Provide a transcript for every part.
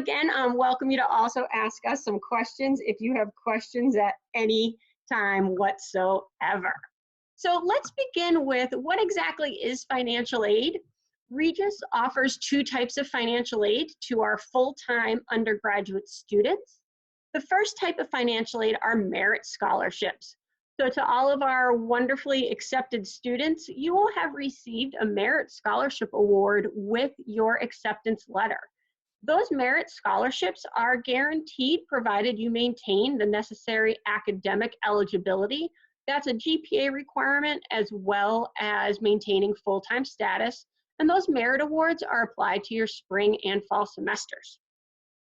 Again, welcome you to also ask us some questions if you have questions at any time whatsoever. So let's begin with what exactly is financial aid? Regis offers two types of financial aid to our full-time undergraduate students. The first type of financial aid are merit scholarships. So to all of our wonderfully accepted students, you will have received a merit scholarship award with your acceptance letter. Those merit scholarships are guaranteed provided you maintain the necessary academic eligibility. That's a GPA requirement as well as maintaining full-time status. And those merit awards are applied to your spring and fall semesters.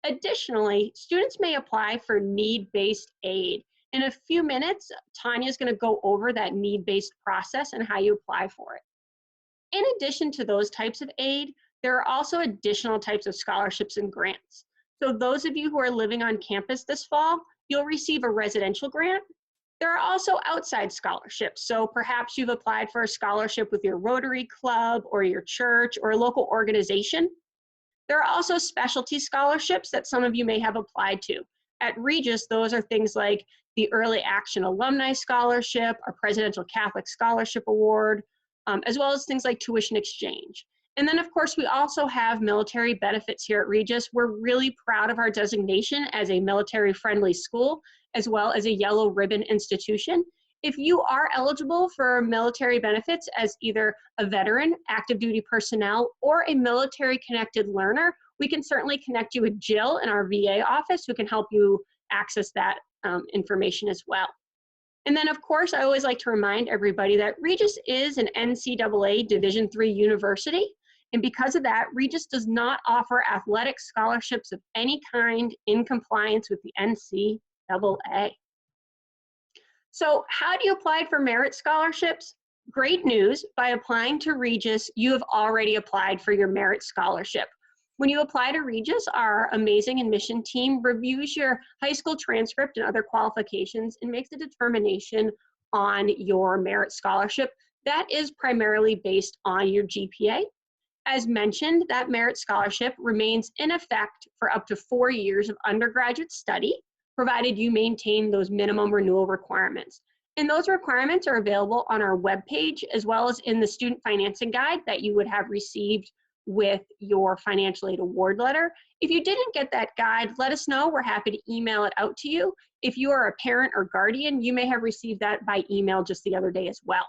Additionally, students may apply for need-based aid. In a few minutes, Tanya is going to go over that need-based process and how you apply for it. In addition to those types of aid, there are also additional types of scholarships and grants. So those of you who are living on campus this fall, you'll receive a residential grant. There are also outside scholarships. So perhaps you've applied for a scholarship with your Rotary Club or your church or a local organization. There are also specialty scholarships that some of you may have applied to. At Regis, those are things like the Early Action Alumni Scholarship, our Presidential Catholic Scholarship Award, as well as things like tuition exchange. And then, of course, we also have military benefits here at Regis. We're really proud of our designation as a military-friendly school, as well as a yellow ribbon institution. If you are eligible for military benefits as either a veteran, active duty personnel, or a military-connected learner, we can certainly connect you with Jill in our VA office who can help you access that information as well. And then, of course, I always like to remind everybody that Regis is an NCAA Division III university. And because of that, Regis does not offer athletic scholarships of any kind in compliance with the NCAA. So how do you apply for merit scholarships? Great news, by applying to Regis, you have already applied for your merit scholarship. When you apply to Regis, our amazing admission team reviews your high school transcript and other qualifications and makes a determination on your merit scholarship. That is primarily based on your GPA. As mentioned, that merit scholarship remains in effect for up to 4 years of undergraduate study, provided you maintain those minimum renewal requirements. And those requirements are available on our webpage, as well as in the student financing guide that you would have received with your financial aid award letter. If you didn't get that guide, let us know. We're happy to email it out to you. If you are a parent or guardian, you may have received that by email just the other day as well.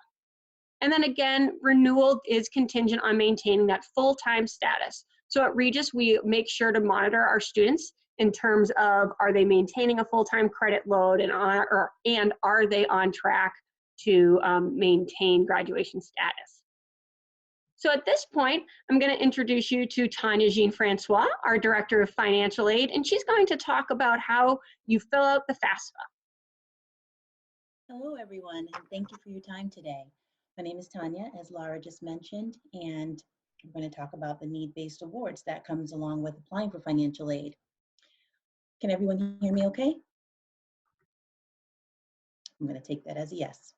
And then again, renewal is contingent on maintaining that full-time status. So at Regis, we make sure to monitor our students in terms of, are they maintaining a full-time credit load, and are they on track to maintain graduation status. So at this point, I'm going to introduce you to Tanya Jean-Francois, our Director of Financial Aid, and she's going to talk about how you fill out the FAFSA. Hello, everyone, and thank you for your time today. My name is Tanya, as Laura just mentioned, and I'm going to talk about the need-based awards that comes along with applying for financial aid. Can everyone hear me okay? I'm going to take that as a yes.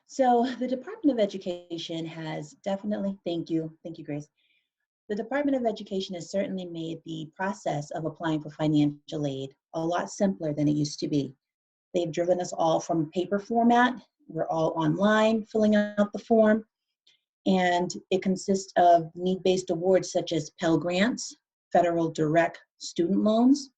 So the Department of Education has definitely, thank you, Grace. The Department of Education has certainly made the process of applying for financial aid a lot simpler than it used to be. They've driven us all from paper format. We're all online filling out the form, and it consists of need-based awards such as Pell Grants, federal direct student loans,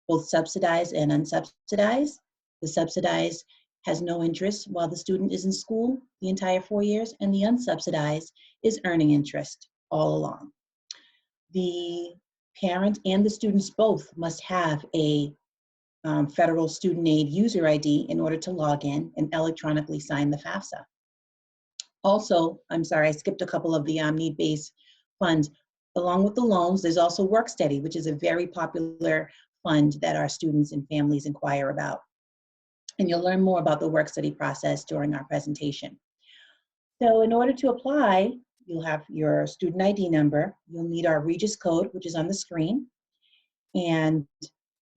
both subsidized and unsubsidized. The subsidized has no interest while the student is in school the entire 4 years, and the unsubsidized is earning interest all along. The parent and the students both must have a federal student aid user ID in order to log in and electronically sign the FAFSA. Also, I'm sorry, I skipped a couple of the need-based funds. Along with the loans, there's also Work Study, which is a very popular fund that our students and families inquire about. And you'll learn more about the Work Study process during our presentation. So in order to apply, you'll have your student ID number. You'll need our Regis code, which is on the screen. And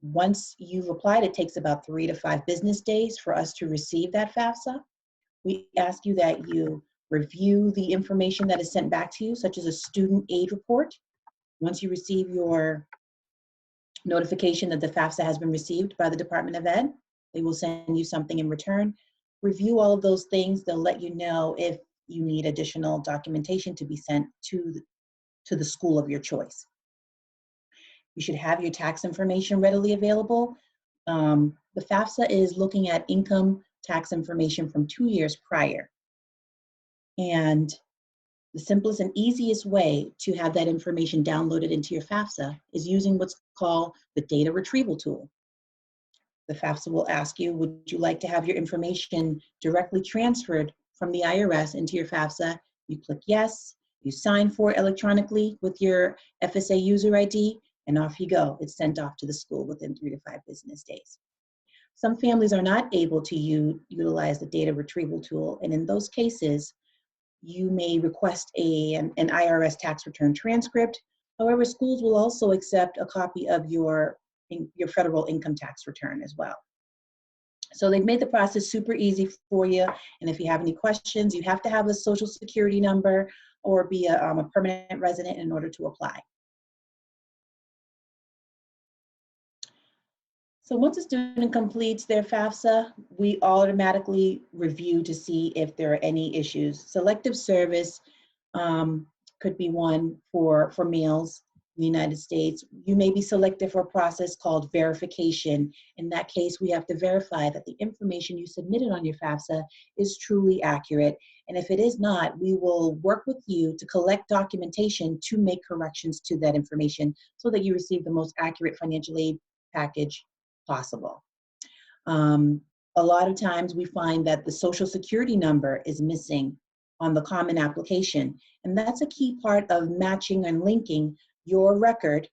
once you've applied, it takes about 3 to 5 business days for us to receive that FAFSA. We ask you that you review the information that is sent back to you, such as a student aid report. Once you receive your notification that the FAFSA has been received by the Department of Ed. They will send you something in return. Review all of those things. They'll let you know if you need additional documentation to be sent to the school of your choice. You should have your tax information readily available. The FAFSA is looking at income tax information from 2 years prior. And the simplest and easiest way to have that information downloaded into your FAFSA is using what's called the data retrieval tool. The FAFSA will ask you, would you like to have your information directly transferred from the IRS into your FAFSA? You click yes, you sign for it electronically with your FSA user ID, and off you go. It's sent off to the school within 3 to 5 business days. Some families are not able to utilize the data retrieval tool, and in those cases, you may request an IRS tax return transcript. However, schools will also accept a copy of your federal income tax return as well. So they've made the process super easy for you. And if you have any questions, you have to have a social security number or be a permanent resident in order to apply. So once a student completes their FAFSA, we automatically review to see if there are any issues. Selective service could be one for males in the United States. You may be selected for a process called verification. In that case, we have to verify that the information you submitted on your FAFSA is truly accurate. And if it is not, we will work with you to collect documentation to make corrections to that information so that you receive the most accurate financial aid package possible. A lot of times we find that the social security number is missing on the common application, and that's a key part of matching and linking your record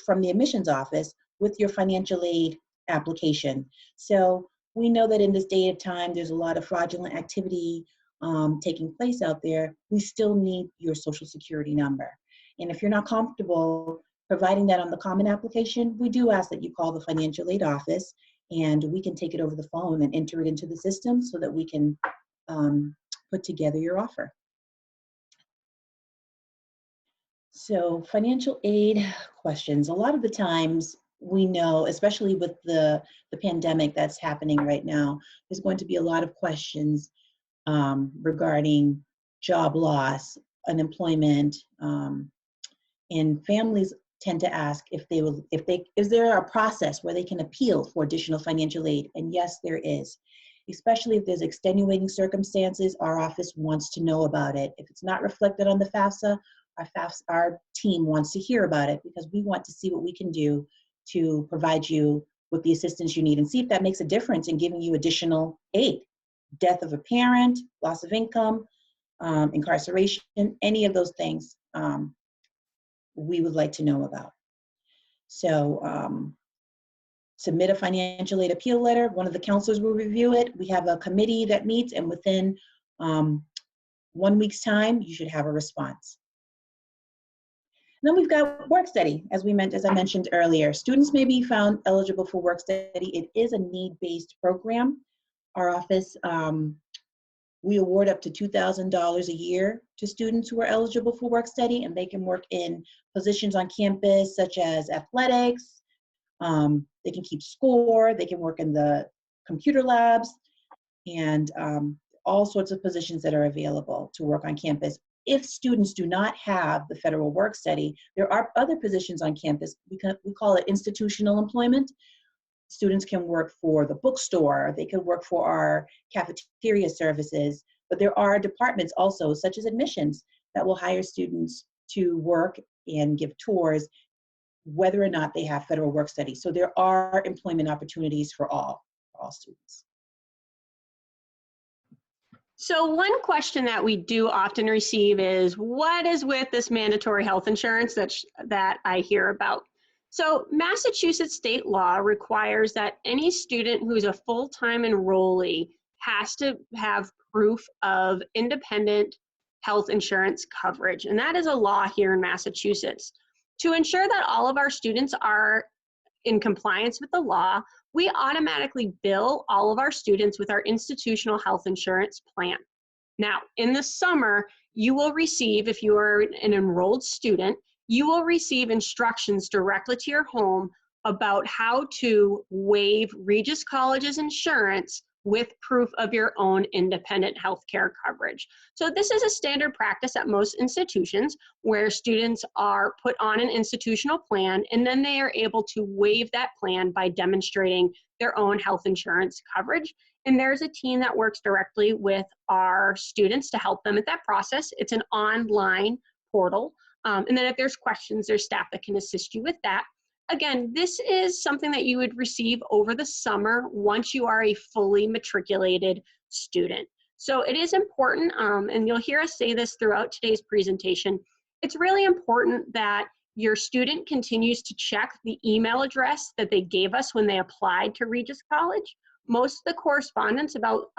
from the admissions office with your financial aid application. So we know that in this day of time, there's a lot of fraudulent activity taking place out there. We still need your social security number. And if you're not comfortable providing that on the common application, we do ask that you call the financial aid office and we can take it over the phone and enter it into the system so that we can put together your offer. So financial aid questions. A lot of the times we know, especially with the pandemic that's happening right now, there's going to be a lot of questions regarding job loss, unemployment, and families tend to ask is there a process where they can appeal for additional financial aid? And yes, there is. Especially if there's extenuating circumstances, our office wants to know about it. If it's not reflected on the FAFSA, our team wants to hear about it because we want to see what we can do to provide you with the assistance you need and see if that makes a difference in giving you additional aid. Death of a parent, loss of income, incarceration, any of those things we would like to know about. So submit a financial aid appeal letter. One of the counselors will review it. We have a committee that meets, and within 1 week's time, you should have a response. And then we've got work study, as I mentioned earlier. Students may be found eligible for work study. It is a need-based program. Our office, we award up to $2,000 a year to students who are eligible for work study, and they can work in positions on campus such as athletics. They can keep score. They can work in the computer labs, and all sorts of positions that are available to work on campus. If students do not have the federal work study, there are other positions on campus. We call it institutional employment. Students can work for the bookstore, they could work for our cafeteria services, but there are departments also, such as admissions, that will hire students to work and give tours, whether or not they have federal work study. So there are employment opportunities for all students. So one question that we do often receive is, what is with this mandatory health insurance that I hear about? So Massachusetts state law requires that any student who's a full-time enrollee has to have proof of independent health insurance coverage. And that is a law here in Massachusetts. To ensure that all of our students are in compliance with the law, we automatically bill all of our students with our institutional health insurance plan. Now, in the summer, you will receive, if you are an enrolled student, you will receive instructions directly to your home about how to waive Regis College's insurance with proof of your own independent healthcare coverage. So this is a standard practice at most institutions where students are put on an institutional plan and then they are able to waive that plan by demonstrating their own health insurance coverage. And there's a team that works directly with our students to help them with that process. It's an online portal. And then if there's questions, there's staff that can assist you with that. Again, this is something that you would receive over the summer once you are a fully matriculated student. So it is important, and you'll hear us say this throughout today's presentation, it's really important that your student continues to check the email address that they gave us when they applied to Regis College. Most of the correspondence about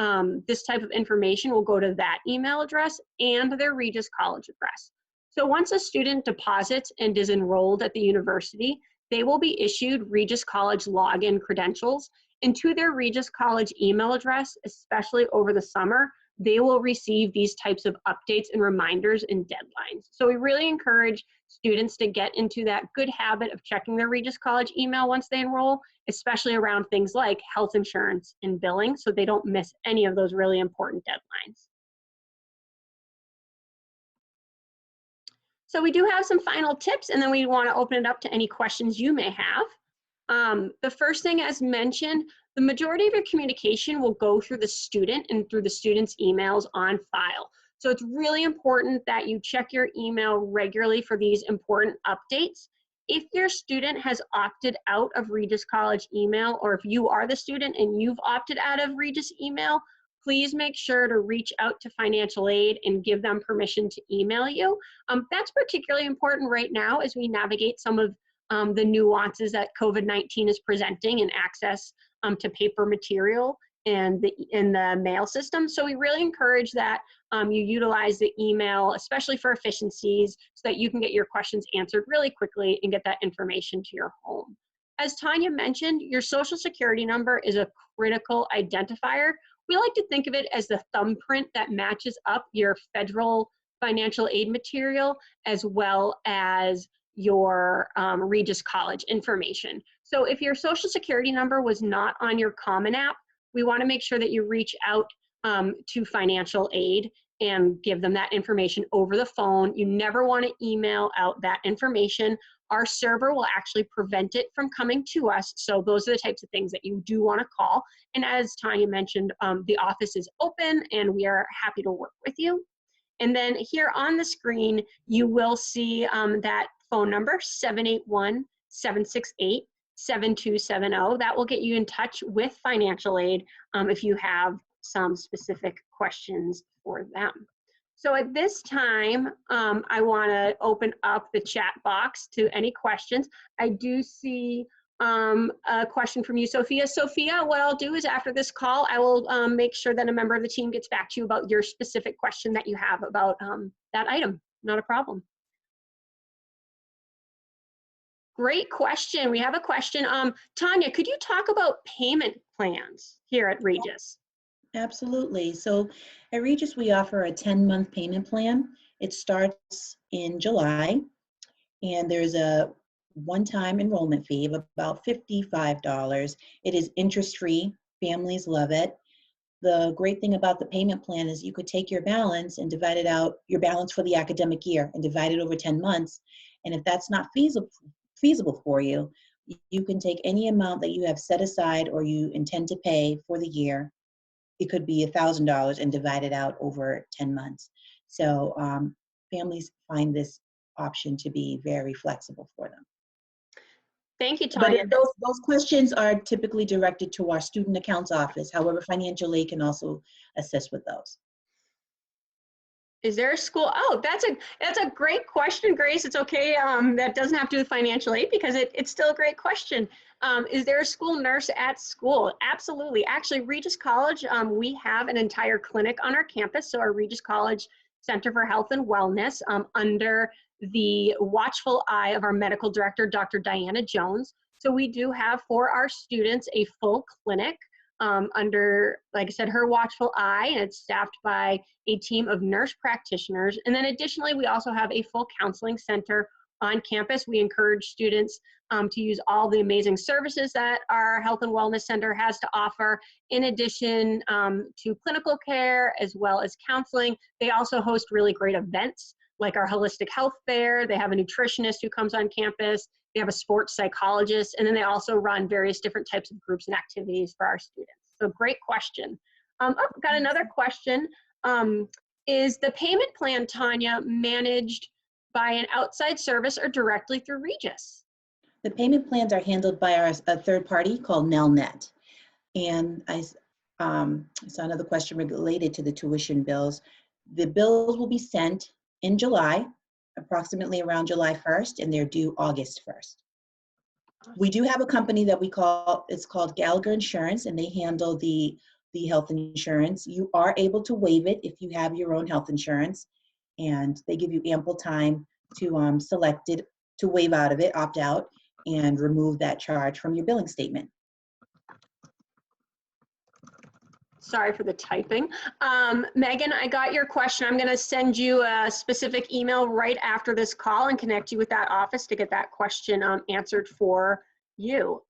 this type of information will go to that email address and their Regis College address. So once a student deposits and is enrolled at the university, they will be issued Regis College login credentials, and to their Regis College email address, especially over the summer, they will receive these types of updates and reminders and deadlines. So we really encourage students to get into that good habit of checking their Regis College email once they enroll, especially around things like health insurance and billing, so they don't miss any of those really important deadlines. So we do have some final tips, and then we want to open it up to any questions you may have. The first thing, as mentioned, the majority of your communication will go through the student and through the student's emails on file. So it's really important that you check your email regularly for these important updates. If your student has opted out of Regis College email, or if you are the student and you've opted out of Regis email, please make sure to reach out to financial aid and give them permission to email you. That's particularly important right now as we navigate some of the nuances that COVID-19 is presenting and access to paper material and in the mail system. So we really encourage that you utilize the email, especially for efficiencies, so that you can get your questions answered really quickly and get that information to your home. As Tanya mentioned, your social security number is a critical identifier. We like to think of it as the thumbprint that matches up your federal financial aid material as well as your Regis College information. So if your social security number was not on your Common App, we want to make sure that you reach out to financial aid and give them that information over the phone. You never want to email out that information. Our server will actually prevent it from coming to us. So those are the types of things that you do want to call. And as Tanya mentioned, the office is open and we are happy to work with you. And then here on the screen, you will see that phone number, 781-768-7270. That will get you in touch with financial aid if you have some specific questions for them. So at this time, I want to open up the chat box to any questions. I do see a question from you, Sophia. Sophia, what I'll do is after this call, I will make sure that a member of the team gets back to you about your specific question that you have about that item. Not a problem. Great question. We have a question. Tanya, could you talk about payment plans here at Regis? Absolutely. So at Regis, we offer a 10-month payment plan. It starts in July, and there's a one-time enrollment fee of about $55. It is interest-free. Families love it. The great thing about the payment plan is you could take your balance and divide it out, your balance for the academic year, and divide it over 10 months. And if that's not feasible for you, you can take any amount that you have set aside or you intend to pay for the year. It could be $1,000 and divide it out over 10 months. So families find this option to be very flexible for them. Thank you, Tanya. But those questions are typically directed to our student accounts office. However, financial aid can also assist with those. Is there a school? Oh, that's a great question, Grace. It's okay. That doesn't have to do with financial aid because it's still a great question. Is there a school nurse at school? Absolutely. Actually, Regis College, we have an entire clinic on our campus. So our Regis College Center for Health and Wellness under the watchful eye of our medical director, Dr. Diana Jones. So we do have for our students a full clinic under, like I said, her watchful eye, and it's staffed by a team of nurse practitioners. And then additionally, we also have a full counseling center on campus. We encourage students to use all the amazing services that our Health and Wellness Center has to offer, in addition to clinical care as well as counseling. They also host really great events like our holistic health fair. They have a nutritionist who comes on campus. They have a sports psychologist, and then they also run various different types of groups and activities for our students. So great question. Got another question. Is the payment plan, Tanya, managed by an outside service or directly through Regis? The payment plans are handled by a third party called Nelnet. And I saw another question related to the tuition bills. The bills will be sent in July, approximately around July 1st, and they're due August 1st. We do have a company that it's called Gallagher Insurance, and they handle the health insurance. You are able to waive it if you have your own health insurance, and they give you ample time to select it, to waive out of it, opt out, and remove that charge from your billing statement. Sorry for the typing. Megan, I got your question. I'm going to send you a specific email right after this call and connect you with that office to get that question answered for you.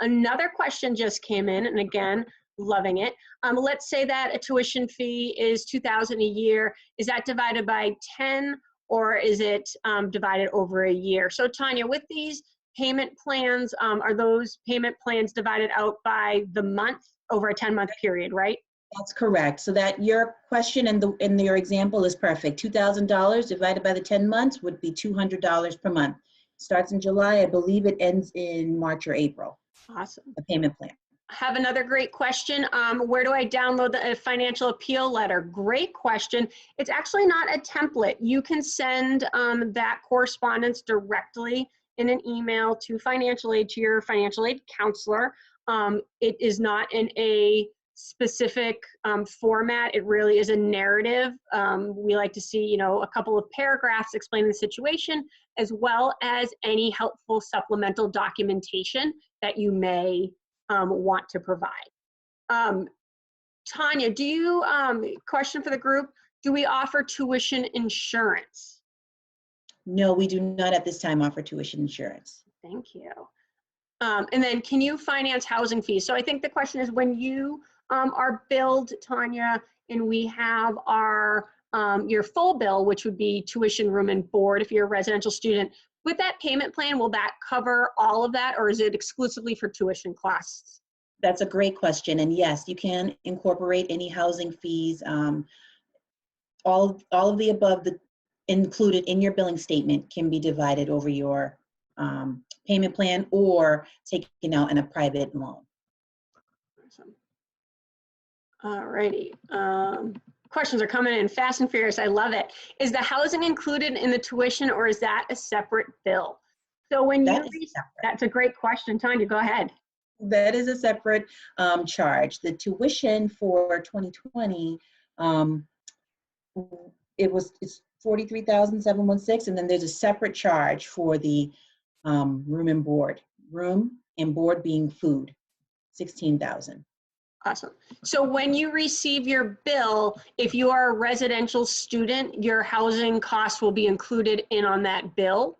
Another question just came in, and again, loving it. Let's say that a tuition fee is $2,000 a year. Is that divided by 10, or is it divided over a year? So Tanya, with these payment plans, are those payment plans divided out by the month over a 10-month period, right? That's correct. So that your question and your example is perfect. $2,000 divided by the 10 months would be $200 per month. Starts in July. I believe it ends in March or April. Awesome. The payment plan. Have another great question. Where do I download the financial appeal letter? Great question. It's actually not a template. You can send that correspondence directly in an email to financial aid, to your financial aid counselor. It is not in a specific format. It really is a narrative. We like to see, a couple of paragraphs explaining the situation, as well as any helpful supplemental documentation that you may want to provide. Tanya, do you, question for the group, do we offer tuition insurance? No, we do not at this time offer tuition insurance. Thank you. And then can you finance housing fees? So I think the question is, when you are billed, Tanya, and we have our your full bill, which would be tuition, room, and board if you're a residential student, with that payment plan, will that cover all of that, or is it exclusively for tuition costs? That's a great question. And yes, you can incorporate any housing fees, all of the above included in your billing statement can be divided over your payment plan or taken out in a private loan. Awesome. All righty. Questions are coming in fast and furious. I love it. Is the housing included in the tuition, or is that a separate bill? So when that's a great question, Tanya, go ahead. That is a separate charge. The tuition for 2020, it's $43,716, and then there's a separate charge for the room and board. Room and board being food, $16,000. Awesome. So when you receive your bill, if you are a residential student, your housing costs will be included in on that bill.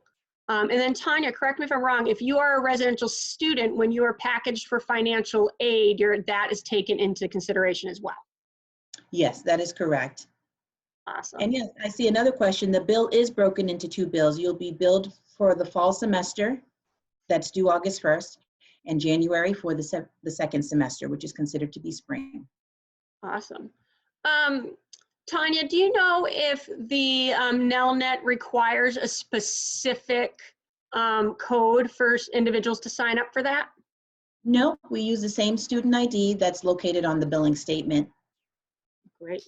And then Tanya, correct me if I'm wrong, if you are a residential student, when you are packaged for financial aid, that is taken into consideration as well. Yes, that is correct. Awesome. And yes, I see another question. The bill is broken into two bills. You'll be billed for the fall semester, that's due August 1st, and January for the second semester, which is considered to be spring. Awesome. Tanya, do you know if the Nelnet requires a specific code for individuals to sign up for that? No, we use the same student ID that's located on the billing statement. Great.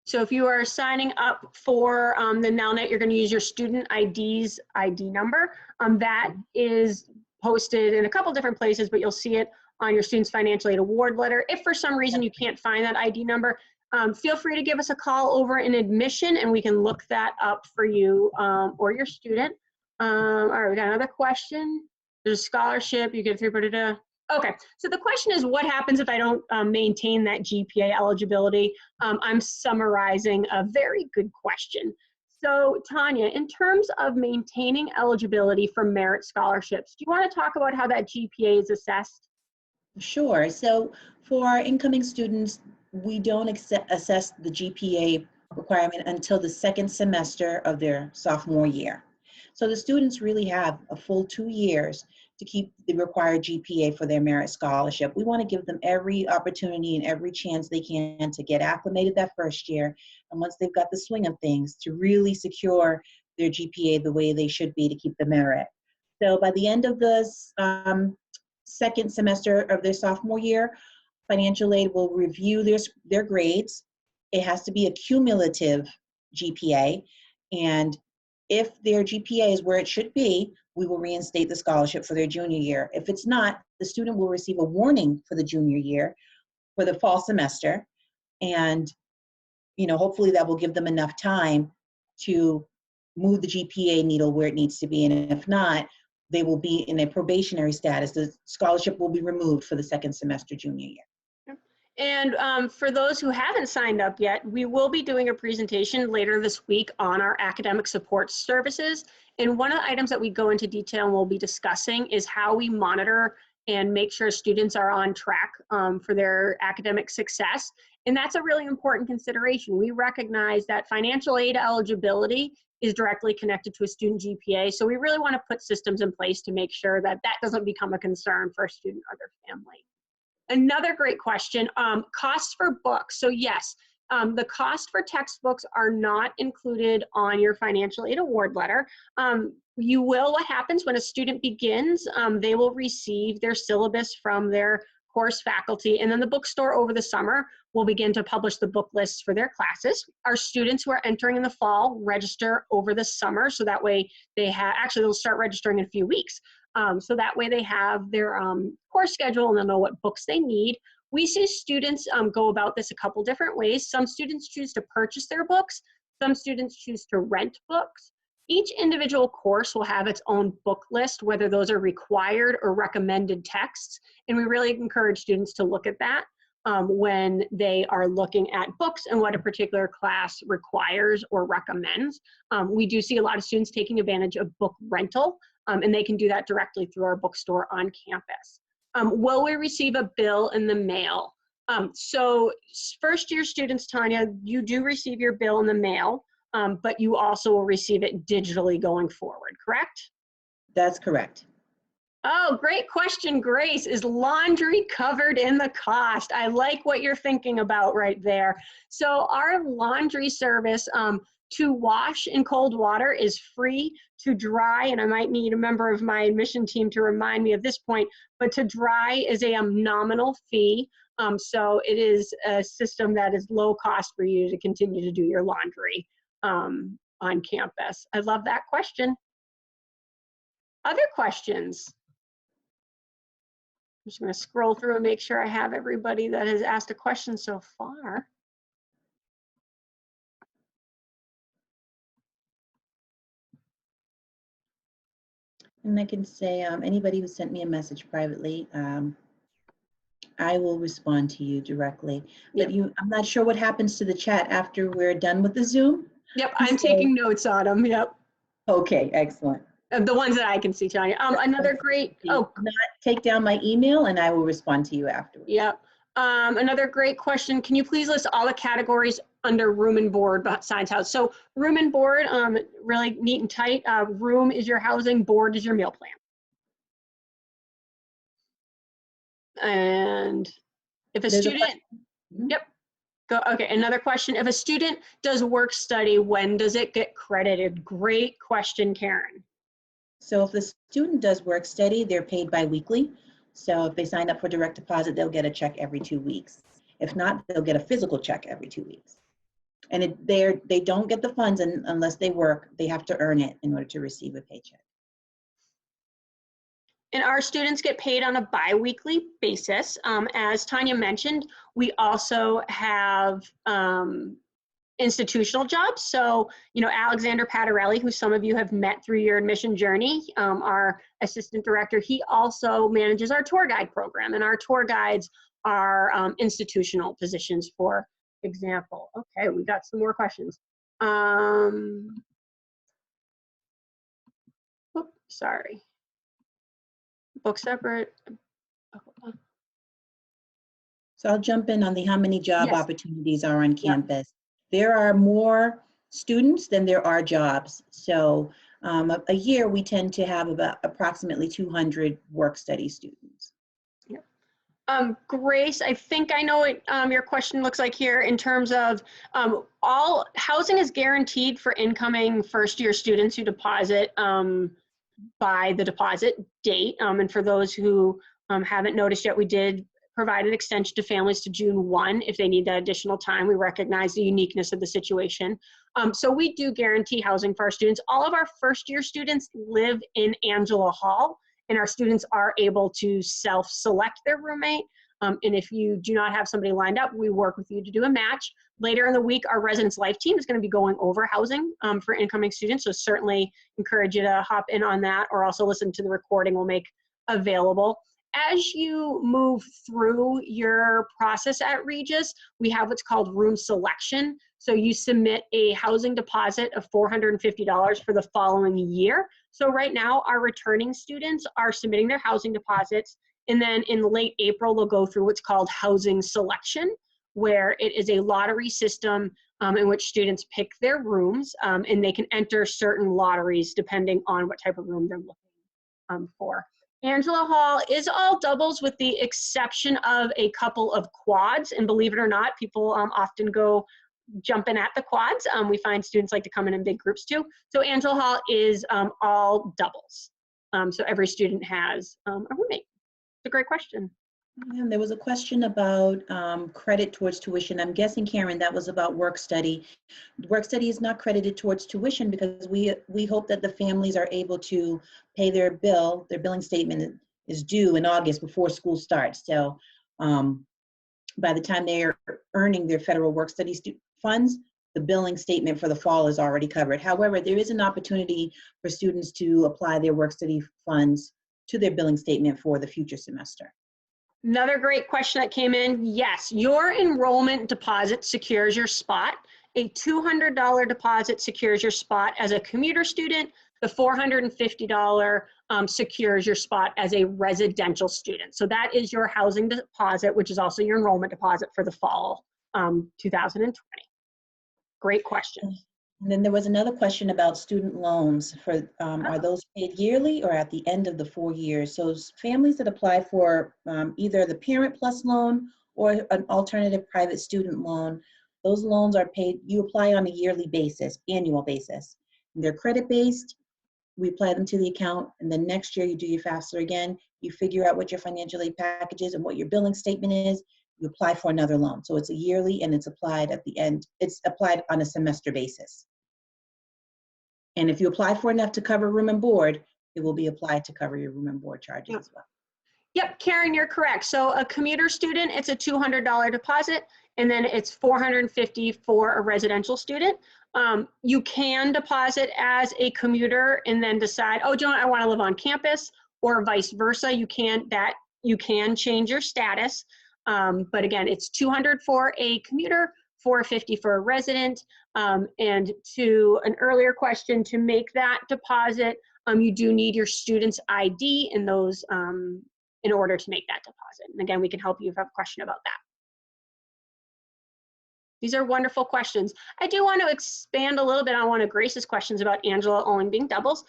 So if you are signing up for the Nelnet, you're going to use your student ID's ID number. That is posted in a couple different places, but you'll see it on your Students Financial Aid Award letter. If for some reason you can't find that ID number, feel free to give us a call over in admission and we can look that up for you or your student. All right, we got another question. There's a scholarship, you get 3.2. Okay, so the question is, what happens if I don't maintain that GPA eligibility? I'm summarizing a very good question. So Tanya, in terms of maintaining eligibility for merit scholarships, do you want to talk about how that GPA is assessed? Sure. So for our incoming students, we don't assess the GPA requirement until the second semester of their sophomore year. So the students really have a full 2 years to keep the required GPA for their merit scholarship. We want to give them every opportunity and every chance they can to get acclimated that first year. And once they've got the swing of things, to really secure their GPA the way they should be to keep the merit. So by the end of the second semester of their sophomore year, financial aid will review their grades. It has to be a cumulative GPA, and if their GPA is where it should be, we will reinstate the scholarship for their junior year. If it's not, the student will receive a warning for the junior year for the fall semester, and hopefully that will give them enough time to move the GPA needle where it needs to be, and if not, they will be in a probationary status. The scholarship will be removed for the second semester junior year. And for those who haven't signed up yet, we will be doing a presentation later this week on our academic support services. And one of the items that we go into detail and we'll be discussing is how we monitor and make sure students are on track for their academic success. And that's a really important consideration. We recognize that financial aid eligibility is directly connected to a student GPA. So we really want to put systems in place to make sure that that doesn't become a concern for a student or their family. Another great question, costs for books. So yes, the cost for textbooks are not included on your financial aid award letter. What happens when a student begins, they will receive their syllabus from their course faculty, and then the bookstore over the summer will begin to publish the book lists for their classes. Our students who are entering in the fall register over the summer, so that way they'll start registering in a few weeks. So that way they have their course schedule and they'll know what books they need. We see students go about this a couple different ways. Some students choose to purchase their books. Some students choose to rent books. Each individual course will have its own book list, whether those are required or recommended texts. And we really encourage students to look at that when they are looking at books and what a particular class requires or recommends. We do see a lot of students taking advantage of book rental, and they can do that directly through our bookstore on campus. Will we receive a bill in the mail? So first year students, Tanya, you do receive your bill in the mail, but you also will receive it digitally going forward, correct? That's correct. Oh, great question, Grace. Is laundry covered in the cost? I like what you're thinking about right there. So our laundry service to wash in cold water is free. To dry, and I might need a member of my admission team to remind me of this point, but to dry is a nominal fee. So it is a system that is low cost for you to continue to do your laundry on campus. I love that question. Other questions? I'm just going to scroll through and make sure I have everybody that has asked a question so far. And I can say, anybody who sent me a message privately, I will respond to you directly. But I'm not sure what happens to the chat after we're done with the Zoom. Yep, I'm taking notes on them. Yep. Okay, excellent. The ones that I can see, Tanya. Another great, not take down my email and I will respond to you afterwards. Yep. Another great question. Can you please list all the categories under room and board besides house? So room and board, really neat and tight. Room is your housing, board is your meal plan. And if a student, yep, go, okay, another question. If a student does work study, when does it get credited? Great question, Karen. So if the student does work study, they're paid bi-weekly. So if they sign up for direct deposit, they'll get a check every 2 weeks. If not, they'll get a physical check every 2 weeks. And they don't get the funds unless they work. They have to earn it in order to receive a paycheck. And our students get paid on a bi-weekly basis. As Tanya mentioned, we also have institutional jobs. So, Alexander Patarelli, who some of you have met through your admission journey, our assistant director, he also manages our tour guide program. And our tour guides are institutional positions, for example. Okay, we got some more questions. sorry. Book separate. So I'll jump in on the how many job Yes. opportunities are on Yep. campus. There are more students than there are jobs. So a year we tend to have about approximately 200 work study students. Grace, I think I know what your question looks like here in terms of all housing is guaranteed for incoming first-year students who deposit by the deposit date. And for those who haven't noticed yet, we did provide an extension to families to June 1 if they need that additional time. We recognize the uniqueness of the situation. So we do guarantee housing for our students. All of our first-year students live in Angela Hall, and our students are able to self-select their roommate. And if you do not have somebody lined up, we work with you to do a match. Later in the week, our Residence Life team is going to be going over housing for incoming students. So certainly encourage you to hop in on that, or also listen to the recording we'll make available. As you move through your process at Regis, we have what's called room selection. So you submit a housing deposit of $450 for the following year. So right now, our returning students are submitting their housing deposits, and then in late April, they'll go through what's called housing selection, where it is a lottery system in which students pick their rooms, and they can enter certain lotteries depending on what type of room they're looking for. Angela Hall is all doubles with the exception of a couple of quads, and believe it or not, people often go jumping at the quads. We find students like to come in big groups too. So Angela Hall is all doubles. So every student has a roommate. It's a great question. And there was a question about credit towards tuition. I'm guessing, Karen, that was about work study. Work study is not credited towards tuition because we hope that the families are able to pay their bill. Their billing statement is due in August before school starts. So by the time they are earning their federal work study funds, the billing statement for the fall is already covered. However, there is an opportunity for students to apply their work study funds to their billing statement for the future semester. Another great question that came in. Yes, your enrollment deposit secures your spot. A $200 deposit secures your spot as a commuter student. The $450 secures your spot as a residential student. So that is your housing deposit, which is also your enrollment deposit for the fall 2020. Great question. And then there was another question about student loans. Are those paid yearly or at the end of the 4 years? So families that apply for either the Parent Plus loan or an alternative private student loan, those loans are paid, you apply on a yearly basis, annual basis. And they're credit-based, we apply them to the account, and then next year you do your FAFSA again, you figure out what your financial aid package is and what your billing statement is, you apply for another loan. So it's a yearly and it's applied at the end. It's applied on a semester basis. And if you apply for enough to cover room and board, it will be applied to cover your room and board charges as well. Yep, Karen, you're correct. So a commuter student, it's a $200 deposit, and then it's $450 for a residential student. You can deposit as a commuter and then decide, oh, do you know what, I want to live on campus, or vice versa. You can change your status. But again, it's $200 for a commuter, $450 for a resident. And to an earlier question, to make that deposit, you do need your student's ID in those in order to make that deposit. And again, we can help you if you have a question about that. These are wonderful questions. I do want to expand a little bit on one of Grace's questions about Angela only being doubles.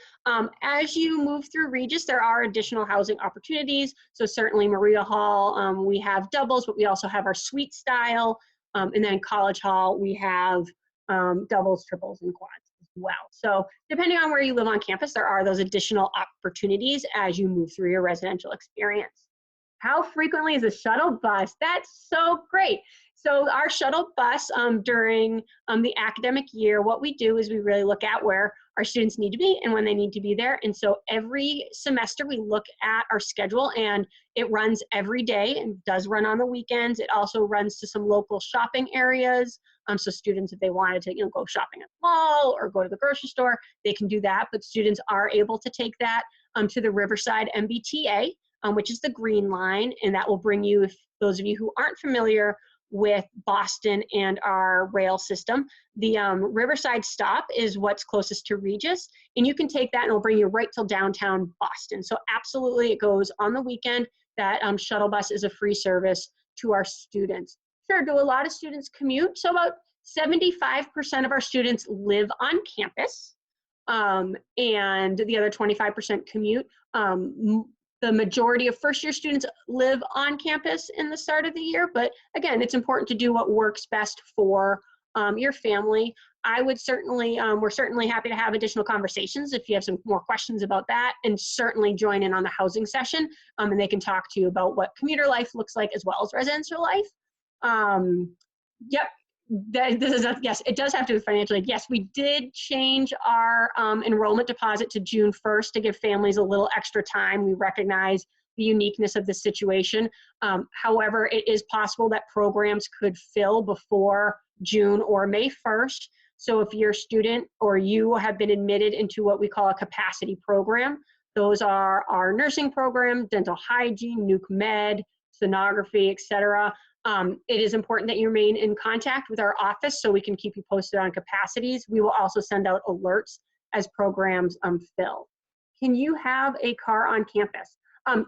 As you move through Regis, there are additional housing opportunities. So certainly Maria Hall, we have doubles, but we also have our suite style. And then College Hall, we have doubles, triples, and quads as well. So depending on where you live on campus, there are those additional opportunities as you move through your residential experience. How frequently is a shuttle bus? That's so great. So our shuttle bus during the academic year, what we do is we really look at where our students need to be and when they need to be there. And so every semester we look at our schedule, and it runs every day and does run on the weekends. It also runs to some local shopping areas. So students, if they wanted to go shopping at the mall or go to the grocery store, they can do that. But students are able to take that to the Riverside MBTA, which is the green line. And that will bring you, if those of you who aren't familiar with Boston and our rail system. The Riverside stop is what's closest to Regis, and you can take that and it'll bring you right till downtown Boston. So absolutely, it goes on the weekend. That shuttle bus is a free service to our students. Sure, do a lot of students commute? So about 75% of our students live on campus, and the other 25% commute. The majority of first-year students live on campus in the start of the year, but again, it's important to do what works best for your family. I would certainly, we're certainly happy to have additional conversations if you have some more questions about that, and certainly join in on the housing session, and they can talk to you about what commuter life looks like as well as residential life. Yep, this is yes, it does have to do with financial aid. Yes, we did change our enrollment deposit to June 1st to give families a little extra time. We recognize the uniqueness of the situation. However, it is possible that programs could fill before June or May 1st. So if you're a student or you have been admitted into what we call a capacity program, those are our nursing program, dental hygiene, nuke med, sonography, etc. It is important that you remain in contact with our office so we can keep you posted on capacities. We will also send out alerts as programs fill. Can you have a car on campus?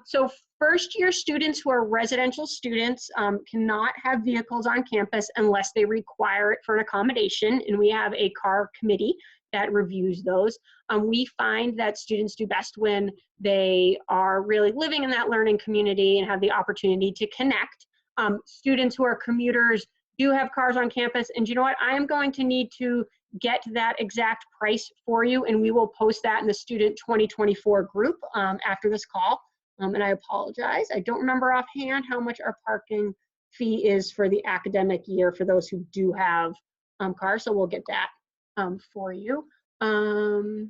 So first year students who are residential students cannot have vehicles on campus unless they require it for an accommodation, and we have a car committee that reviews those. We find that students do best when they are really living in that learning community and have the opportunity to connect. Students who are commuters do have cars on campus, and you know what? I am going to need to get that exact price for you, and we will post that in the Student 2024 group after this call. And I apologize, I don't remember offhand how much our parking fee is for the academic year for those who do have cars, so we'll get that for you. In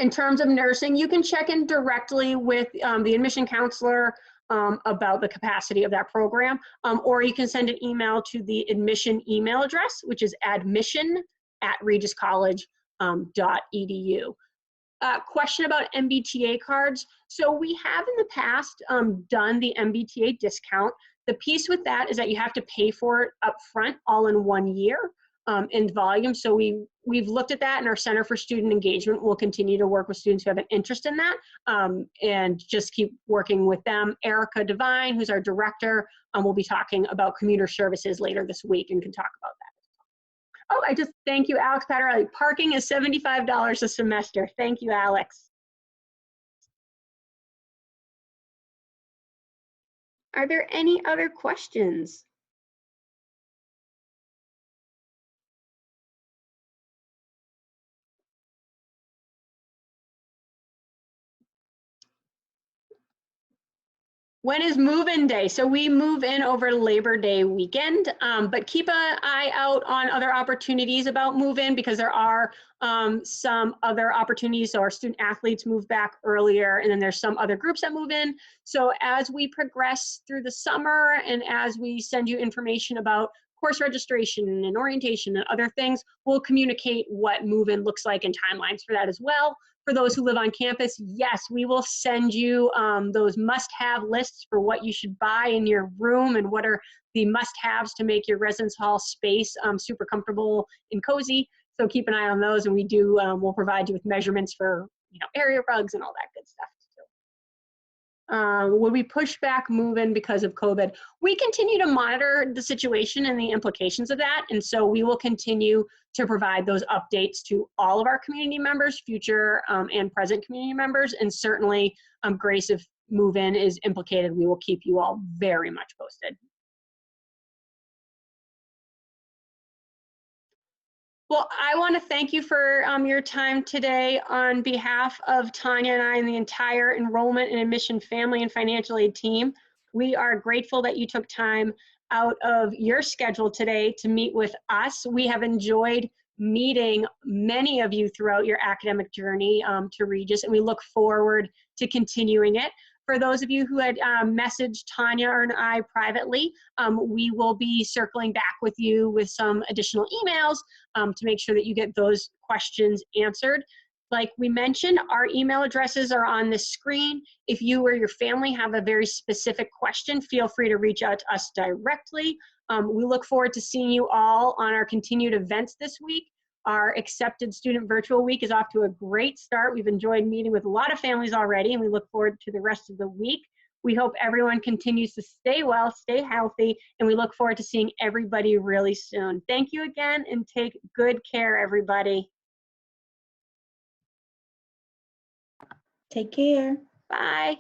terms of nursing, you can check in directly with the admission counselor about the capacity of that program, or you can send an email to the admission email address, which is admission@regiscollege.edu. Question about MBTA cards. So we have in the past done the MBTA discount. The piece with that is that you have to pay for it up front all in 1 year in volume. So we've looked at that, and our Center for Student Engagement will continue to work with students who have an interest in that and just keep working with them. Erica Devine, who's our director, will be talking about commuter services later this week and can talk about that. Oh, thank you, Alex Patterelli. Parking is $75 a semester. Thank you, Alex. Are there any other questions? When is move-in day? So we move in over Labor Day weekend, but keep an eye out on other opportunities about move-in, because there are some other opportunities. So our student athletes move back earlier, and then there's some other groups that move in. So as we progress through the summer and as we send you information about course registration and orientation and other things, we'll communicate what move-in looks like and timelines for that as well. For those who live on campus, yes, we will send you those must-have lists for what you should buy in your room and what are the must-haves to make your residence hall space super comfortable and cozy. So keep an eye on those, and we'll provide you with measurements for area rugs and all that good stuff. Would we push back move-in because of COVID? We continue to monitor the situation and the implications of that, and so we will continue to provide those updates to all of our community members, future and present community members, and certainly, Grace, if move-in is implicated, we will keep you all very much posted. Well, I want to thank you for your time today on behalf of Tanya and I and the entire enrollment and admission family and financial aid team. We are grateful that you took time out of your schedule today to meet with us. We have enjoyed meeting many of you throughout your academic journey to Regis, and we look forward to continuing it. For those of you who had messaged Tanya and I privately, we will be circling back with you with some additional emails to make sure that you get those questions answered. Like we mentioned, our email addresses are on the screen. If you or your family have a very specific question, feel free to reach out to us directly. We look forward to seeing you all on our continued events this week. Our Accepted Student Virtual Week is off to a great start. We've enjoyed meeting with a lot of families already, and we look forward to the rest of the week. We hope everyone continues to stay well, stay healthy, and we look forward to seeing everybody really soon. Thank you again, and take good care, everybody. Take care. Bye.